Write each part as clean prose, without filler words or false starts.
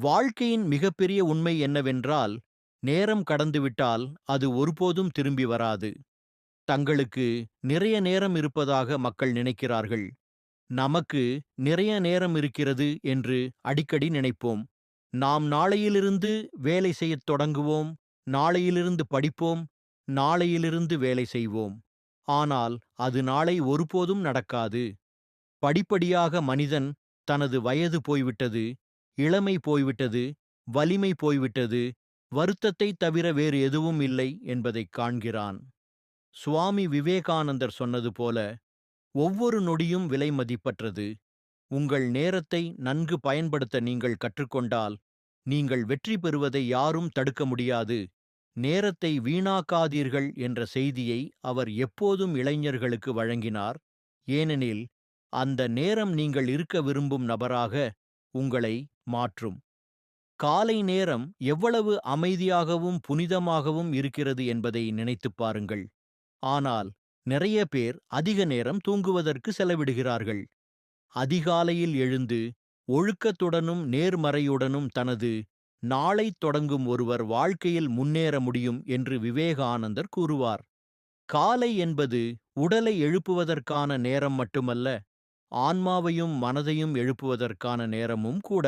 வாழ்க்கையின் மிகப்பெரிய உண்மை என்னவென்றால், நேரம் கடந்துவிட்டால் அது ஒருபோதும் திரும்பி வராது. தங்களுக்கு நிறைய நேரம் இருப்பதாக மக்கள் நினைக்கிறார்கள். நமக்கு நிறைய நேரம் இருக்கிறது என்று அடிக்கடி நினைப்போம். நாம் நாளையிலிருந்து வேலை செய்யத் தொடங்குவோம், நாளையிலிருந்து படிப்போம், நாளையிலிருந்து வேலை செய்வோம். ஆனால் அது நாளை ஒருபோதும் நடக்காது. படிப்படியாக மனிதன் தனது வயது போய்விட்டது, இளமை போய்விட்டது, வலிமை போய்விட்டது, வருத்தத்தைத் தவிர வேறு எதுவும் இல்லை என்பதைக் காண்கிறான். சுவாமி விவேகானந்தர் சொன்னது போல, ஒவ்வொரு நொடியும் விலை மதிப்பற்றது. உங்கள் நேரத்தை நன்கு பயன்படுத்த நீங்கள் கற்றுக்கொண்டால், நீங்கள் வெற்றி பெறுவதை யாரும் தடுக்க முடியாது. நேரத்தை வீணாக்காதீர்கள் என்ற செய்தியை அவர் எப்போதும் இளைஞர்களுக்கு வழங்கினார். ஏனெனில், அந்த நேரம் நீங்கள் இருக்க விரும்பும் நபராக உங்களை மாற்றும். காலை நேரம் எவ்வளவு அமைதியாகவும் புனிதமாகவும் இருக்கிறது என்பதை நினைத்துப் பாருங்கள். ஆனால் நிறைய பேர் அதிக நேரம் தூங்குவதற்கு செலவிடுகிறார்கள். அதிகாலையில் எழுந்து ஒழுக்கத்துடனும் நேர்மறையுடனும் தனது நாளைத் தொடங்கும் ஒருவர் வாழ்க்கையில் முன்னேற முடியும் என்று விவேகானந்தர் கூறுவார். காலை என்பது உடலை எழுப்புவதற்கான நேரம் மட்டுமல்ல, ஆன்மாவையும் மனதையும் எழுப்புவதற்கான நேரமும் கூட.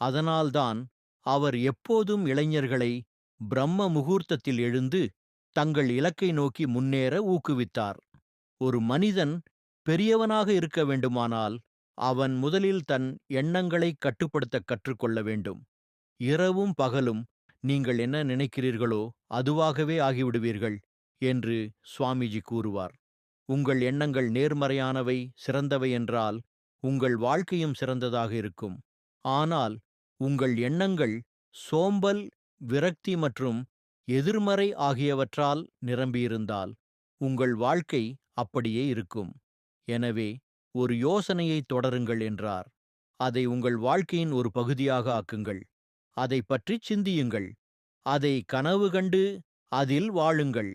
அதனால்தான் அவர் எப்போதும் இளைஞர்களை பிரம்ம முகூர்த்தத்தில் எழுந்து தங்கள் இலக்கை நோக்கி முன்னேற ஊக்குவித்தார். ஒரு மனிதன் பெரியவனாக இருக்க வேண்டுமானால் அவன் முதலில் தன் எண்ணங்களை கட்டுப்படுத்த கற்றுக்கொள்ள வேண்டும். இரவும் பகலும் நீங்கள் என்ன நினைக்கிறீர்களோ அதுவாகவே ஆகிவிடுவீர்கள் என்று சுவாமிஜி கூறுவார். உங்கள் எண்ணங்கள் நேர்மறையானவை, சிறந்தவை என்றால் உங்கள் வாழ்க்கையும் சிறந்ததாக இருக்கும். ஆனால் உங்கள் எண்ணங்கள் சோம்பல், விரக்தி மற்றும் எதிர்மறை ஆகியவற்றால் நிரம்பியிருந்தால் உங்கள் வாழ்க்கை அப்படியே இருக்கும். எனவே ஒரு யோசனையை தொடருங்கள் என்றார். அதை உங்கள் வாழ்க்கையின் ஒரு பகுதியாக ஆக்குங்கள். அதை பற்றி சிந்தியுங்கள். அதை கனவு கண்டு அதில் வாழுங்கள்.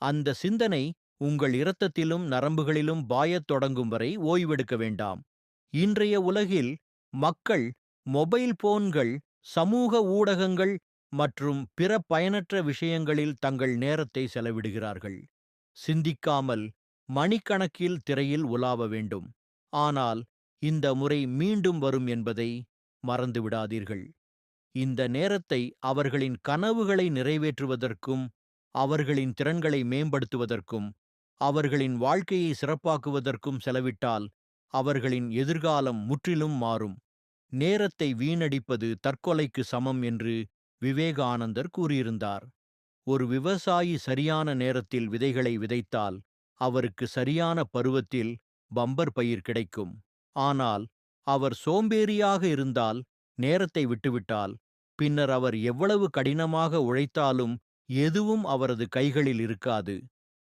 அந்த சிந்தனை உங்கள் இரத்தத்திலும் நரம்புகளிலும் பாயத் தொடங்கும் வரை ஓய்வெடுக்க வேண்டாம். இன்றைய உலகில் மக்கள் மொபைல் போன்கள், சமூக ஊடகங்கள் மற்றும் பிற பயனற்ற விஷயங்களில் தங்கள் நேரத்தை செலவிடுகிறார்கள். சிந்திக்காமல் மணிக்கணக்கில் திரையில் உலாவ வேண்டும். ஆனால் இந்த முறை மீண்டும் வரும் என்பதை மறந்துவிடாதீர்கள். இந்த நேரத்தை அவர்களின் கனவுகளை நிறைவேற்றுவதற்கும், அவர்களின் திறன்களை மேம்படுத்துவதற்கும், அவர்களின் வாழ்க்கையை சிறப்பாக்குவதற்கும் செலவிட்டால் அவர்களின் எதிர்காலம் முற்றிலும் மாறும். நேரத்தை வீணடிப்பது தற்கொலைக்கு சமம் என்று விவேகானந்தர் கூறியிருந்தார். ஒரு விவசாயி சரியான நேரத்தில் விதைகளை விதைத்தால் அவருக்கு சரியான பருவத்தில் பம்பர் பயிர் கிடைக்கும். ஆனால் அவர் சோம்பேறியாக இருந்தால், நேரத்தை விட்டுவிட்டால், பின்னர் அவர் எவ்வளவு கடினமாக உழைத்தாலும் எதுவும் அவரது கைகளில் இருக்காது.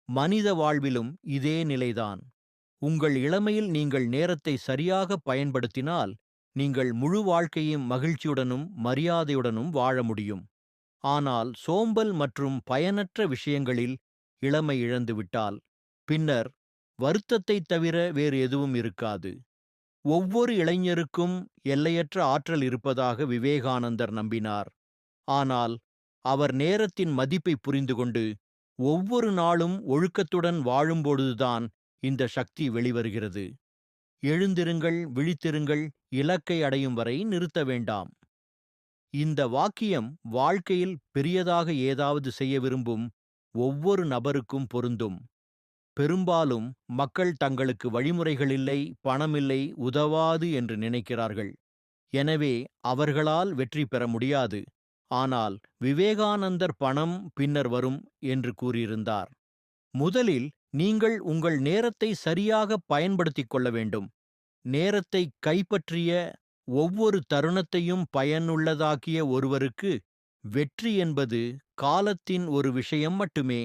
மனித வாழ்விலும் இதே நிலைதான். உங்கள் இளமையில் நீங்கள் நேரத்தை சரியாக பயன்படுத்தினால் நீங்கள் முழு வாழ்க்கையும் மகிழ்ச்சியுடனும் மரியாதையுடனும் வாழ முடியும். ஆனால் சோம்பல் மற்றும் பயனற்ற விஷயங்களில் இளமை இழந்துவிட்டால் பின்னர் வருத்தத்தைத் தவிர வேறு எதுவும் இருக்காது. ஒவ்வொரு இளைஞருக்கும் எல்லையற்ற ஆற்றல் இருப்பதாக விவேகானந்தர் நம்பினார். ஆனால் அவர் நேரத்தின் மதிப்பை புரிந்துகொண்டு ஒவ்வொரு நாளும் ஒழுக்கத்துடன் வாழும்பொழுதுதான் இந்த சக்தி வெளிவருகிறது. எழுந்திருங்கள், விழித்திருங்கள், இலக்கை அடையும் வரை நிறுத்த வேண்டாம். இந்த வாக்கியம் வாழ்க்கையில் பெரியதாக ஏதாவது செய்ய விரும்பும் ஒவ்வொரு நபருக்கும் பொருந்தும். பெரும்பாலும் மக்கள் தங்களுக்கு வழிமுறைகள் இல்லை, பணமில்லை, உதவாது என்று நினைக்கிறார்கள். எனவே அவர்களால் வெற்றி பெற முடியாது. ஆனால் விவேகானந்தர் பணம் பின்னர் வரும் என்று கூறியிருந்தார். முதலில் நீங்கள் உங்கள் நேரத்தை சரியாக பயன்படுத்திக் கொள்ள வேண்டும். நேரத்தை கைப்பற்றிய ஒவ்வொரு தருணத்தையும் பயனுள்ளதாக்கிய ஒருவருக்கு வெற்றி என்பது காலத்தின் ஒரு விஷயம் மட்டுமே.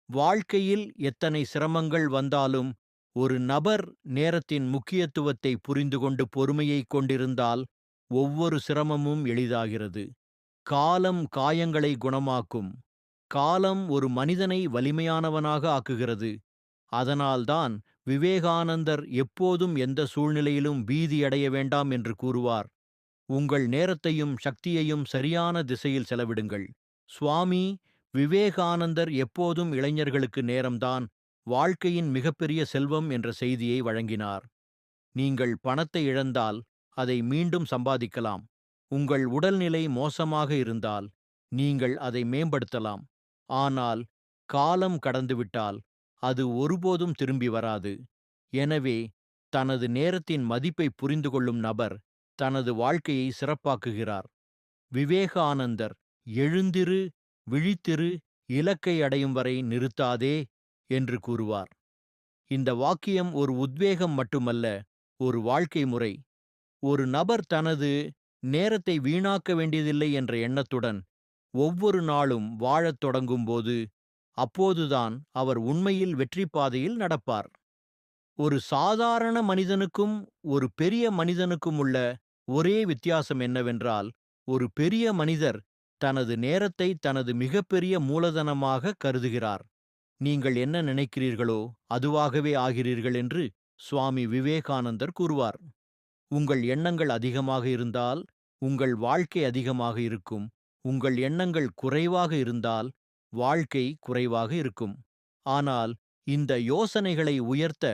வாழ்க்கையில் எத்தனை சிரமங்கள் வந்தாலும் ஒரு நபர் நேரத்தின் முக்கியத்துவத்தை புரிந்துகொண்டு பொறுமையைக் கொண்டிருந்தால் ஒவ்வொரு சிரமமும் எளிதாகிறது. காலம் காயங்களை குணமாக்கும். காலம் ஒரு மனிதனை வலிமையானவனாக ஆக்குகிறது. அதனால்தான் விவேகானந்தர் எப்போதும் எந்த சூழ்நிலையிலும் பீதியடைய வேண்டாம் என்று கூறுவார். உங்கள் நேரத்தையும் சக்தியையும் சரியான திசையில் செலவிடுங்கள். சுவாமி விவேகானந்தர் எப்போதும் இளைஞர்களுக்கு நேரம்தான் வாழ்க்கையின் மிகப்பெரிய செல்வம் என்ற செய்தியை வழங்கினார். நீங்கள் பணத்தை இழந்தால் அதை மீண்டும் சம்பாதிக்கலாம். உங்கள் உடல்நிலை மோசமாக இருந்தால் நீங்கள் அதை மேம்படுத்தலாம். ஆனால் காலம் கடந்துவிட்டால் அது ஒருபோதும் திரும்பி வராது. எனவே தனது நேரத்தின் மதிப்பை புரிந்து கொள்ளும் நபர் தனது வாழ்க்கையை சிறப்பாக்குகிறார். விவேகானந்தர் எழுந்திரு, விழித்திரு, இலக்கை அடையும் வரை நிறுத்தாதே என்று கூறுவார். இந்த வாக்கியம் ஒரு உத்வேகம் மட்டுமல்ல, ஒரு வாழ்க்கை முறை. ஒரு நபர் தனது நேரத்தை வீணாக்க வேண்டியதில்லை என்ற எண்ணத்துடன் ஒவ்வொரு நாளும் வாழத் தொடங்கும்போது, அப்போதுதான் அவர் உண்மையில் வெற்றி பாதையில் நடப்பார். ஒரு சாதாரண மனிதனுக்கும் ஒரு பெரிய மனிதனுக்கும் உள்ள ஒரே வித்தியாசம் என்னவென்றால், ஒரு பெரிய மனிதர் தனது நேரத்தை தனது மிகப்பெரிய மூலதனமாக கருதுகிறார். நீங்கள் என்ன நினைக்கிறீர்களோ அதுவாகவே ஆகிறீர்கள் என்று சுவாமி விவேகானந்தர் கூறுவார். உங்கள் எண்ணங்கள் அதிகமாக இருந்தால் உங்கள் வாழ்க்கை அதிகமாக இருக்கும். உங்கள் எண்ணங்கள் குறைவாக இருந்தால் வாழ்க்கை குறைவாக இருக்கும். ஆனால் இந்த யோசனைகளை உயர்த்த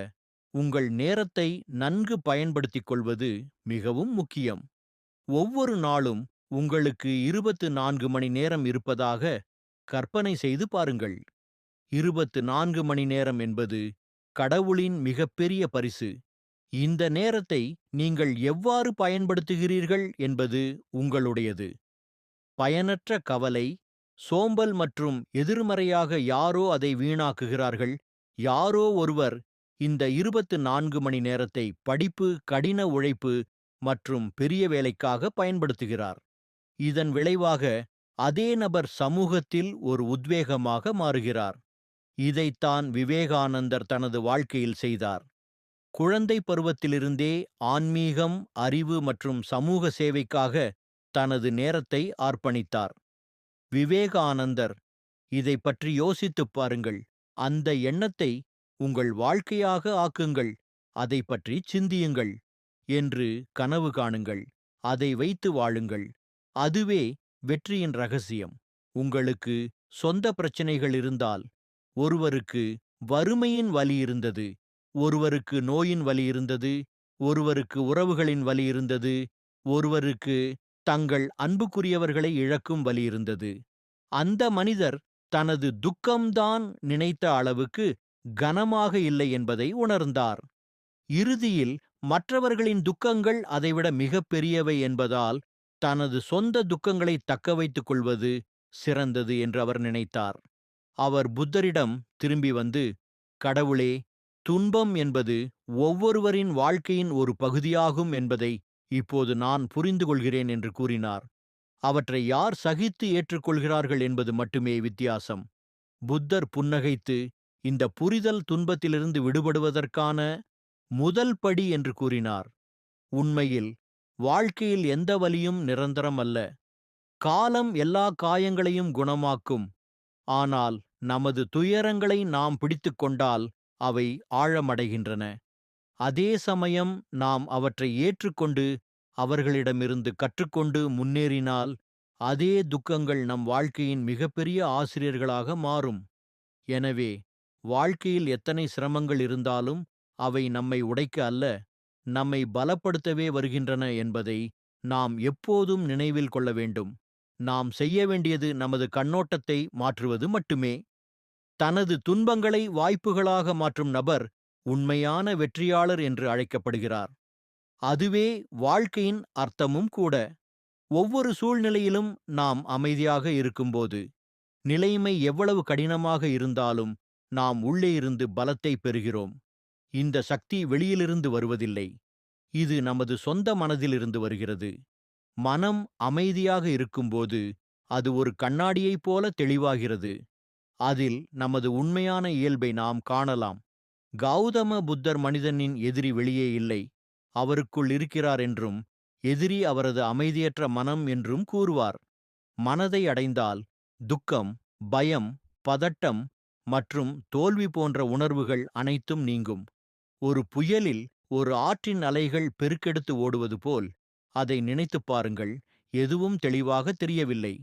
உங்கள் நேரத்தை நன்கு பயன்படுத்திக் கொள்வது மிகவும் முக்கியம். ஒவ்வொரு நாளும் உங்களுக்கு 24 மணி நேரம் இருப்பதாக கற்பனை செய்து பாருங்கள். 24 மணி நேரம் என்பது கடவுளின் மிகப்பெரிய பரிசு. இந்த நேரத்தை நீங்கள் எவ்வாறு பயன்படுத்துகிறீர்கள் என்பது உங்களுடையது. பயனற்ற கவலை, சோம்பல் மற்றும் எதிர்மறையாக யாரோ அதை வீணாக்குகிறார்கள். யாரோ ஒருவர் இந்த 24 மணி நேரத்தை படிப்பு, கடின உழைப்பு மற்றும் பெரிய வேலைக்காக பயன்படுத்துகிறார். இதன் விளைவாக அதே நபர் சமூகத்தில் ஒரு உத்வேகமாக மாறுகிறார். இதைத்தான் விவேகானந்தர் தனது வாழ்க்கையில் செய்தார். குழந்தை பருவத்திலிருந்தே ஆன்மீகம், அறிவு மற்றும் சமூக சேவைக்காக தனது நேரத்தை அர்ப்பணித்தார். விவேகானந்தர் இதை பற்றி யோசித்துப் பாருங்கள். அந்த எண்ணத்தை உங்கள் வாழ்க்கையாக ஆக்குங்கள். அதை பற்றி சிந்தியுங்கள் என்று கனவு காணுங்கள். அதை வைத்து வாழுங்கள். அதுவே வெற்றியின் ரகசியம். உங்களுக்கு சொந்த பிரச்சனைகள் இருந்தால், ஒருவருக்கு வறுமையின் வலி இருந்தது, ஒருவருக்கு நோயின் வலி இருந்தது, ஒருவருக்கு உறவுகளின் வலி இருந்தது, ஒருவருக்கு தங்கள் அன்புக்குரியவர்களை இழக்கும் வலி இருந்தது. அந்த மனிதர் தனது துக்கம்தான் நினைத்த அளவுக்கு கனமாக இல்லை என்பதை உணர்ந்தார். இறுதியில் மற்றவர்களின் துக்கங்கள் அதைவிட மிகப் பெரியவை என்பதால் தனது சொந்த துக்கங்களை தக்க வைத்துக் கொள்வது சிறந்தது என்று அவர் நினைத்தார். அவர் புத்தரிடம் திரும்பி வந்து, கடவுளே, துன்பம் என்பது ஒவ்வொருவரின் வாழ்க்கையின் ஒரு பகுதியாகும் என்பதை இப்போது நான் புரிந்து கொள்கிறேன் என்று கூறினார். அவற்றை யார் சகித்து ஏற்றுக்கொள்கிறார்கள் என்பது மட்டுமே வித்தியாசம். புத்தர் புன்னகைத்து, இந்த புரிதல் துன்பத்திலிருந்து விடுபடுவதற்கான முதல் படி என்று கூறினார். உண்மையில் வாழ்க்கையில் எந்த வலியும் நிரந்தரம் அல்ல. காலம் எல்லா காயங்களையும் குணமாக்கும். ஆனால் நமது துயரங்களை நாம் பிடித்துக் கொண்டால் அவை ஆழமடைகின்றன. அதே சமயம் நாம் அவற்றை ஏற்றுக்கொண்டு அவர்களிடமிருந்து கற்றுக்கொண்டு முன்னேறினால் அதே துக்கங்கள் நம் வாழ்க்கையின் மிகப்பெரிய ஆசிரியர்களாக மாறும். எனவே வாழ்க்கையில் எத்தனை சிரமங்கள் இருந்தாலும் அவை நம்மை உடைக்க அல்ல, நம்மை பலப்படுத்தவே வருகின்றன என்பதை நாம் எப்போதும் நினைவில் கொள்ள வேண்டும். நாம் செய்ய வேண்டியது நமது கண்ணோட்டத்தை மாற்றுவது மட்டுமே. தனது துன்பங்களை வாய்ப்புகளாக மாற்றும் நபர் உண்மையான வெற்றியாளர் என்று அழைக்கப்படுகிறார். அதுவே வாழ்க்கையின் அர்த்தமும் கூட. ஒவ்வொரு சூழ்நிலையிலும் நாம் அமைதியாக இருக்கும்போது, நிலைமை எவ்வளவு கடினமாக இருந்தாலும் நாம் உள்ளே இருந்து பலத்தை பெறுகிறோம். இந்த சக்தி வெளியிலிருந்து வருவதில்லை. இது நமது சொந்த மனதிலிருந்து வருகிறது. மனம் அமைதியாக இருக்கும்போது அது ஒரு கண்ணாடியைப் போல தெளிவாகிறது. அதில் நமது உண்மையான இயல்பை நாம் காணலாம். கௌதம புத்தர் மனிதனின் எதிரி வெளியே இல்லை, அவருக்குள் இருக்கிறார் என்றும், எதிரி அவரது அமைதியற்ற மனம் என்றும் கூறுவார். மனதை அடைந்தால் துக்கம், பயம், பதட்டம் மற்றும் தோல்வி போன்ற உணர்வுகள் அனைத்தும் நீங்கும். ஒரு புயலில் ஒரு ஆற்றின் அலைகள் பெருக்கெடுத்து ஓடுவது போல் அதை நினைத்துப் பாருங்கள், எதுவும் தெளிவாக தெரியவில்லை.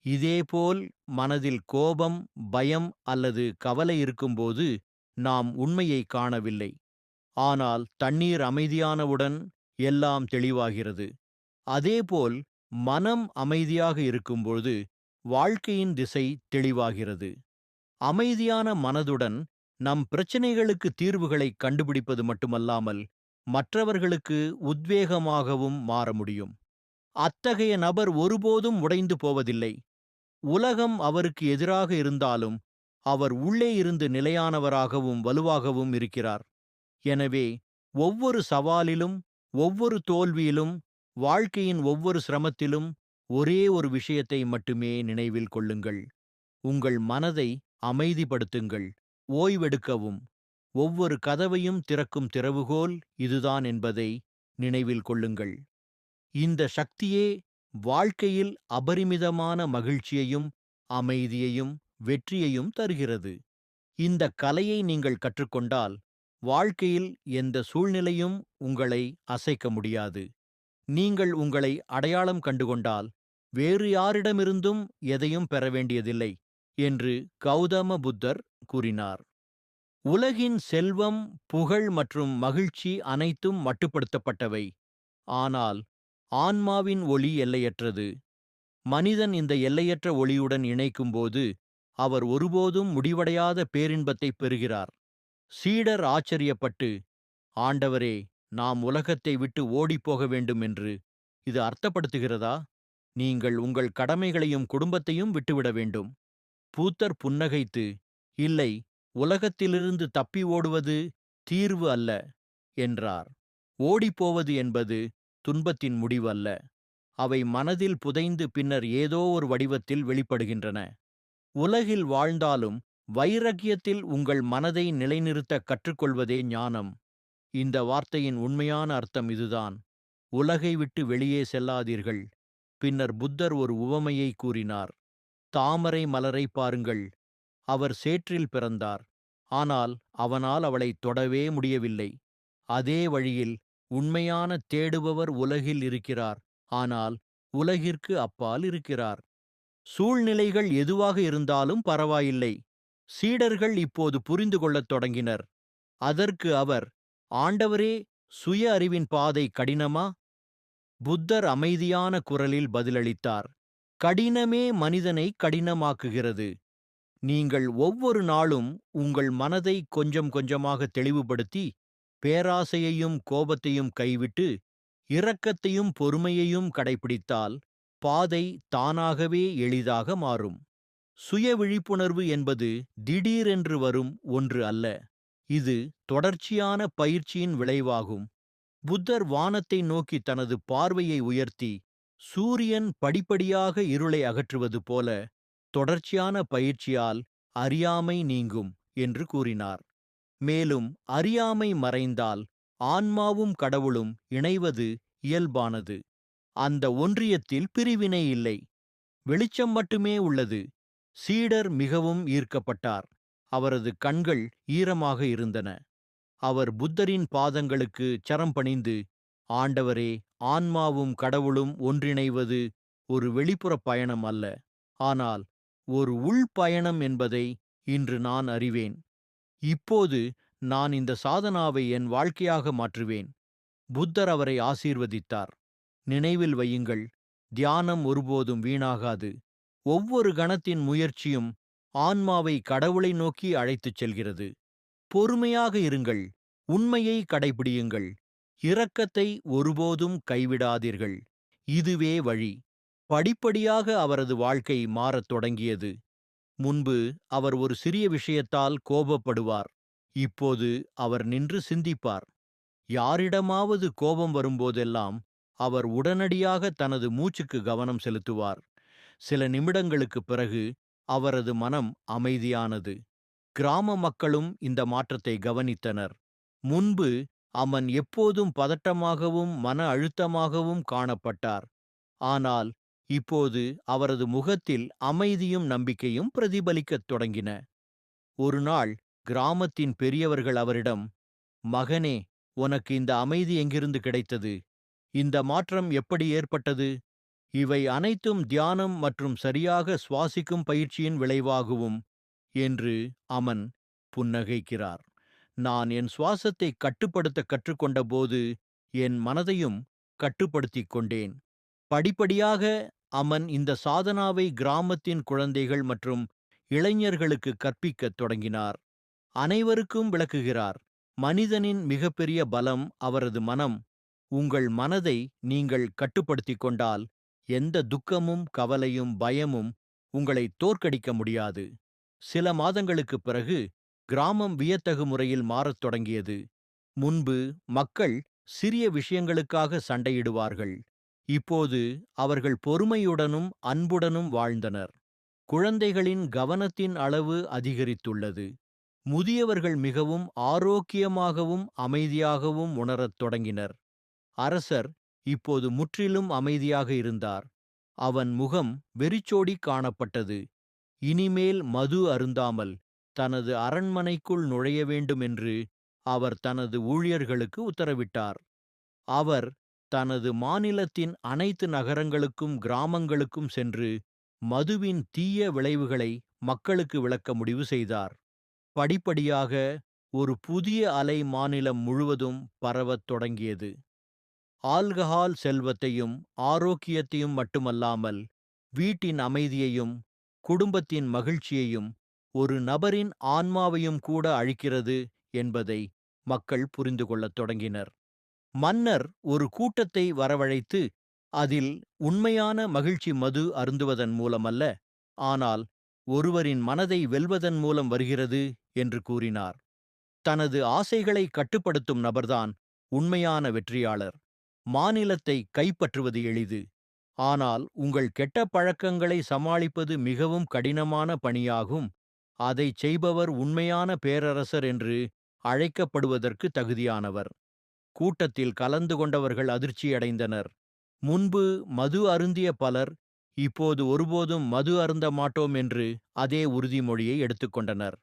இதேபோல் மனதில் கோபம், பயம் அல்லது கவலை இருக்கும்போது நாம் உண்மையை காணவில்லை. ஆனால் தண்ணீர் அமைதியானவுடன் எல்லாம் தெளிவாகிறது. அதேபோல் மனம் அமைதியாக இருக்கும்போது வாழ்க்கையின் திசை தெளிவாகிறது. அமைதியான மனதுடன் நம் பிரச்சனைகளுக்கு தீர்வுகளை கண்டுபிடிப்பது மட்டுமல்லாமல் மற்றவர்களுக்கு உத்வேகமாகவும் மாற முடியும். அத்தகைய நபர் ஒருபோதும் உடைந்து போவதில்லை. உலகம் அவருக்கு எதிராக இருந்தாலும் அவர் உள்ளே இருந்து நிலையானவராகவும் வலுவாகவும் இருக்கிறார். எனவே ஒவ்வொரு சவாலிலும், ஒவ்வொரு தோல்வியிலும், வாழ்க்கையின் ஒவ்வொரு சிரமத்திலும் ஒரே ஒரு விஷயத்தை மட்டுமே நினைவில் கொள்ளுங்கள். உங்கள் மனதை அமைதிப்படுத்துங்கள். ஓய்வெடுக்கவும். ஒவ்வொரு கதவையும் திறக்கும் திறவுகோல் இதுதான் என்பதை நினைவில் கொள்ளுங்கள். இந்த சக்தியே வாழ்க்கையில் அபரிமிதமான மகிழ்ச்சியையும், அமைதியையும், வெற்றியையும் தருகிறது. இந்த கலையை நீங்கள் கற்றுக்கொண்டால் வாழ்க்கையில் எந்த சூழ்நிலையும் உங்களை அசைக்க முடியாது. நீங்கள் உங்களை அடையாளம் கண்டுகொண்டால் வேறு யாரிடமிருந்தும் எதையும் பெற வேண்டியதில்லை என்று கௌதம புத்தர் கூறினார். உலகின் செல்வம், புகழ் மற்றும் மகிழ்ச்சி அனைத்தும் மட்டுப்படுத்தப்பட்டவை. ஆனால் ஆன்மாவின் ஒளி எல்லையற்றது. மனிதன் இந்த எல்லையற்ற ஒளியுடன் இணைக்கும்போது அவர் ஒருபோதும் முடிவடையாத பேரின்பத்தைப் பெறுகிறார். சீடர் ஆச்சரியப்பட்டு, ஆண்டவரே, நாம் உலகத்தை விட்டு ஓடிப்போக வேண்டும் என்று இது அர்த்தப்படுத்துகிறதா? நீங்கள் உங்கள் கடமைகளையும் குடும்பத்தையும் விட்டுவிட வேண்டும். பூத்தர் புன்னகைத்து, இல்லை, உலகத்திலிருந்து தப்பி ஓடுவது தீர்வு அல்ல என்றார். ஓடிப்போவது என்பது துன்பத்தின் முடிவு அல்ல. அவை மனதில் புதைந்து பின்னர் ஏதோ ஒரு வடிவத்தில் வெளிப்படுகின்றன. உலகில் வாழ்ந்தாலும் வைராக்கியத்தில் உங்கள் மனதை நிலைநிறுத்த கற்றுக்கொள்வதே ஞானம். இந்த வார்த்தையின் உண்மையான அர்த்தம் இதுதான். உலகை விட்டு வெளியே செல்லாதீர்கள். பின்னர் புத்தர் ஒரு உவமையை கூறினார். தாமரை மலரை பாருங்கள். அவர் சேற்றில் பிறந்தார். ஆனால் அவனால் அவளை தொடவே முடியவில்லை. அதே வழியில் உண்மையான தேடுபவர் உலகில் இருக்கிறார். ஆனால் உலகிற்கு அப்பால் இருக்கிறார். சூழ்நிலைகள் எதுவாக இருந்தாலும் பரவாயில்லை. சீடர்கள் இப்போது புரிந்து கொள்ளத் தொடங்கினர். அதற்கு அவர், ஆண்டவரே, சுய அறிவின் பாதை கடினமா? புத்தர் அமைதியான குரலில் பதிலளித்தார். கடினமே மனிதனை கடினமாக்குகிறது. நீங்கள் ஒவ்வொரு நாளும் உங்கள் மனதை கொஞ்சம் கொஞ்சமாக தெளிவுபடுத்தி, பேராசையையும் கோபத்தையும் கைவிட்டு, இரக்கத்தையும் பொறுமையையும் கடைப்பிடித்தால் பாதை தானாகவே எளிதாக மாறும். சுய விழிப்புணர்வு என்பது திடீரென்று வரும் ஒன்று அல்ல. இது தொடர்ச்சியான பயிற்சியின் விளைவாகும். புத்தர் வானத்தை நோக்கி தனது பார்வையை உயர்த்தி, சூரியன் படிப்படியாக இருளை அகற்றுவது போல தொடர்ச்சியான பயிற்சியால் அறியாமை நீங்கும் என்று கூறினார். மேலும் அறியாமை மறைந்தால் ஆன்மாவும் கடவுளும் இணைவது இயல்பானது. அந்த ஒன்றியத்தில் பிரிவினை இல்லை. வெளிச்சம் மட்டுமே உள்ளது. சீடர் மிகவும் ஈர்க்கப்பட்டார். அவரது கண்கள் ஈரமாக இருந்தன. அவர் புத்தரின் பாதங்களுக்கு சரம் பணிந்து, ஆண்டவரே, ஆன்மாவும் கடவுளும் ஒன்றிணைவது ஒரு வெளிப்புற பயணம் அல்ல, ஆனால் ஒரு உள்பயணம் என்பதை இன்று நான் அறிவேன். இப்போது நான் இந்த சாதனாவை என் வாழ்க்கையாக மாற்றுவேன். புத்தர் அவரை ஆசீர்வதித்தார். நினைவில் வையுங்கள், தியானம் ஒருபோதும் வீணாகாது. ஒவ்வொரு கணத்தின் முயற்சியும் ஆன்மாவை கடவுளை நோக்கி அழைத்துச் செல்கிறது. பொறுமையாக இருங்கள். உண்மையை கடைபிடியுங்கள். இரக்கத்தை ஒருபோதும் கைவிடாதீர்கள். இதுவே வழி. படிப்படியாக அவரது வாழ்க்கை மாறத் தொடங்கியது. முன்பு அவர் ஒரு சிறிய விஷயத்தால் கோபப்படுவார். இப்போது அவர் நின்று சிந்திப்பார். யாரிடமாவது கோபம் வரும்போதெல்லாம் அவர் உடனடியாக தனது மூச்சுக்கு கவனம் செலுத்துவார். சில நிமிடங்களுக்குப் பிறகு அவரது மனம் அமைதியானது. கிராம மக்களும் இந்த மாற்றத்தை கவனித்தனர். முன்பு அவன் எப்போதும் பதட்டமாகவும் மன அழுத்தமாகவும் காணப்பட்டார். ஆனால் இப்போது அவரது முகத்தில் அமைதியும் நம்பிக்கையும் பிரதிபலிக்கத் தொடங்கின. ஒரு நாள் கிராமத்தின் பெரியவர்கள் அவரிடம், மகனே, உனக்கு இந்த அமைதி எங்கிருந்து கிடைத்தது இந்த மாற்றம் எப்படி ஏற்பட்டது? இவை அனைத்தும் தியானம் மற்றும் சரியாக சுவாசிக்கும் பயிற்சியின் விளைவாகவும் என்று அமன் புன்னகைக்கிறார். நான் என் சுவாசத்தை கட்டுப்படுத்த கற்றுக்கொண்டபோது என் மனதையும் கட்டுப்படுத்திக் கொண்டேன். படிப்படியாக அமன் இந்த சாதனாவை கிராமத்தின் குழந்தைகள் மற்றும் இளைஞர்களுக்கு கற்பிக்கத் தொடங்கினார். அனைவருக்கும் விளக்குகிறார். மனிதனின் மிகப்பெரிய பலம் அவரது மனம். உங்கள் மனதை நீங்கள் கட்டுப்படுத்திக் கொண்டால் எந்த துக்கமும் கவலையும் பயமும் உங்களை தோற்கடிக்க முடியாது. சில மாதங்களுக்குப் பிறகு கிராமம் வியத்தகு முறையில் மாறத் தொடங்கியது. முன்பு மக்கள் சிறிய விஷயங்களுக்காக சண்டையிடுவார்கள். இப்போது அவர்கள் பொறுமையுடனும் அன்புடனும் வாழ்ந்தனர். குழந்தைகளின் கவனத்தின் அளவு அதிகரித்துள்ளது. முதியவர்கள் மிகவும் ஆரோக்கியமாகவும் அமைதியாகவும் உணரத் தொடங்கினர். அரசர் இப்போது முற்றிலும் அமைதியாக இருந்தார். அவன் முகம் வெறிச்சோடி காணப்பட்டது. இனிமேல் மது அருந்தாமல் தனது அரண்மனைக்குள் நுழைய வேண்டும் என்று அவர் தனது ஊழியர்களுக்கு உத்தரவிட்டார். அவர் தனது மாநிலத்தின் அனைத்து நகரங்களுக்கும் கிராமங்களுக்கும் சென்று மதுவின் தீய விளைவுகளை மக்களுக்கு விளக்க முடிவு செய்தார். படிப்படியாக ஒரு புதிய அலை மாநிலம் முழுவதும் பரவத் தொடங்கியது. ஆல்கஹால் செல்வத்தையும் ஆரோக்கியத்தையும் மட்டுமல்லாமல் வீட்டின் அமைதியையும் குடும்பத்தின் மகிழ்ச்சியையும் ஒரு நபரின் ஆன்மாவையும் கூட அழிக்கிறது என்பதை மக்கள் புரிந்து கொள்ளத் தொடங்கினர். மன்னர் ஒரு கூட்டத்தை வரவழைத்து அதில் உண்மையான மகிழ்ச்சி மது அருந்துவதன் மூலமல்ல, ஆனால் ஒருவரின் மனதை வெல்வதன் மூலம் வருகிறது என்று கூறினார். தனது ஆசைகளை கட்டுப்படுத்தும் நபர்தான் உண்மையான வெற்றியாளர். மாநிலத்தை கைப்பற்றுவது எளிது, ஆனால் உங்கள் கெட்ட பழக்கங்களை சமாளிப்பது மிகவும் கடினமான பணியாகும். அதைச் செய்பவர் உண்மையான பேரரசர் என்று அழைக்கப்படுவதற்கு தகுதியானவர். கூட்டத்தில் கலந்து கொண்டவர்கள் அதிர்ச்சியடைந்தனர். முன்பு மது அருந்திய பலர் இப்போது ஒருபோதும் மது அருந்த மாட்டோம் என்று அதே உறுதிமொழியை எடுத்துக்கொண்டனர்.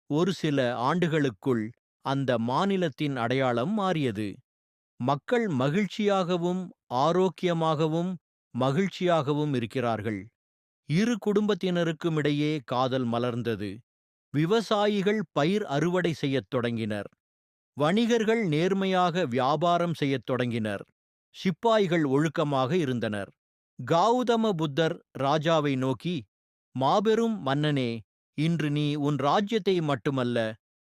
ஒரு சில ஆண்டுகளுக்குள் அந்த மாநிலத்தின் அடையாளம் மாறியது. மக்கள் மகிழ்ச்சியாகவும் ஆரோக்கியமாகவும் மகிழ்ச்சியாகவும் இருக்கிறார்கள். இரு குடும்பத்தினருக்கும் இடையே காதல் மலர்ந்தது. விவசாயிகள் பயிர் அறுவடை செய்யத் தொடங்கினர். வணிகர்கள் நேர்மையாக வியாபாரம் செய்யத் தொடங்கினர். சிப்பாய்கள் ஒழுக்கமாக இருந்தனர். கௌதம புத்தர் ராஜாவை நோக்கி, மாபெரும் மன்னனே, இன்று நீ உன் ராஜ்யத்தை மட்டுமல்ல,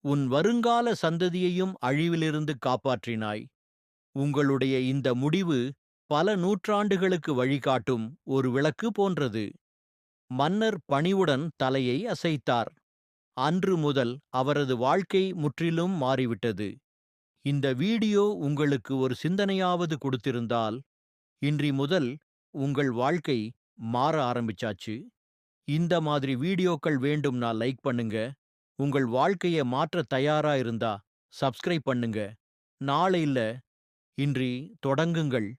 உன் வருங்கால சந்ததியையும் அழிவிலிருந்து காப்பாற்றினாய். உங்களுடைய இந்த முடிவு பல நூற்றாண்டுகளுக்கு வழிகாட்டும் ஒரு விளக்கு போன்றது. மன்னர் பணிவுடன் தலையை அசைத்தார். அன்று முதல் அவரது வாழ்க்கை முற்றிலும் மாறிவிட்டது. இந்த வீடியோ உங்களுக்கு ஒரு சிந்தனையாவது கொடுத்திருந்தால், இன்றி முதல் உங்கள் வாழ்க்கை மாற ஆரம்பிச்சாச்சு. இந்த மாதிரி வீடியோக்கள் வேண்டும்னா லைக் பண்ணுங்க. உங்கள் வாழ்க்கையை மாற்ற தயாரா இருந்தா சப்ஸ்கிரைப் பண்ணுங்க. நாளை இல்ல, இன்றி தொடங்குங்கள்.